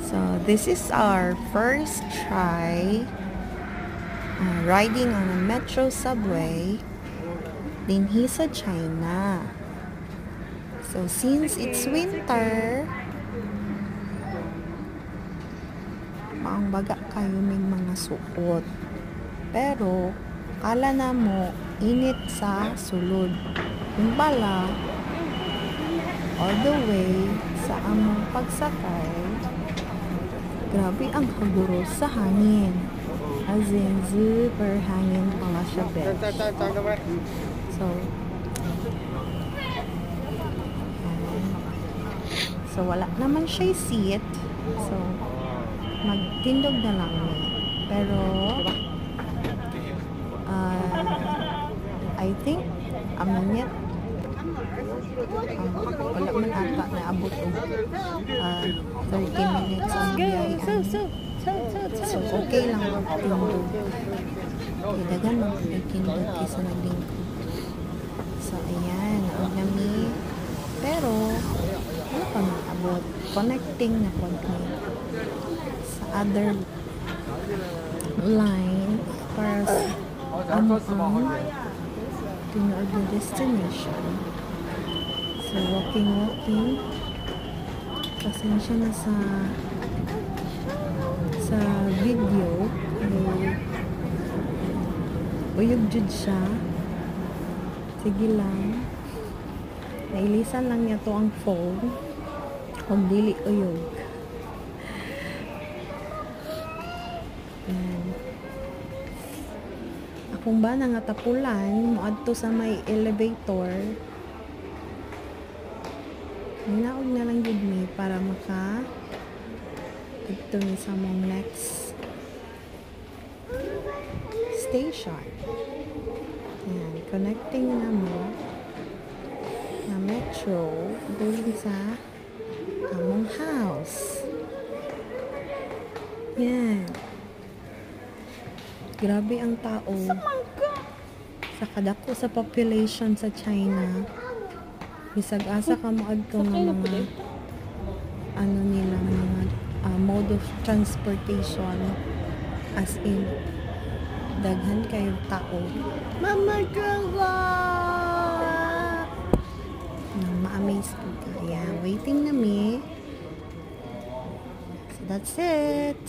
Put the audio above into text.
So this is our first try riding on a metro subway dinhi sa China. So since it's winter, maang baga kayo may mga suot. Pero kala na mo init sa sulod. Yung pala, all the way sa among pagsakay, grabe ang haguros sa hangin. As in, super hangin pala siya, besh. So wala naman siya seat. So, magtindog na lang ni. Pero, I think, aminit, wala man ata na abot o 30 minutes ang biyahe. So, okay lang magtindog. Okay, dagan magtindog kaysa naglingkod. So, ayan, ang nami. Pero, ano pa abot? Connecting na po sa other line para sa tinood the destination. So, walking. Pasensya na sa video. Uyog jud siya. Sige lang. Nailisan lang niya to ang phone. Kung dili uyog. Ayan. Akong ba nangatapulan, moadto sa may elevator. Hinaog na lang yun me para ito ni sa mong next station. Ayan. Connecting na mo na metro going sa among house. Yan. Grabe ang tao. Sa kadako sa population sa China. Bisag asa ka moadto ng mga ano nila mga mode of transportation, as in daghan kayo tao. Mama Gaga! Ma-amaze po kaya. Waiting na me. So that's it.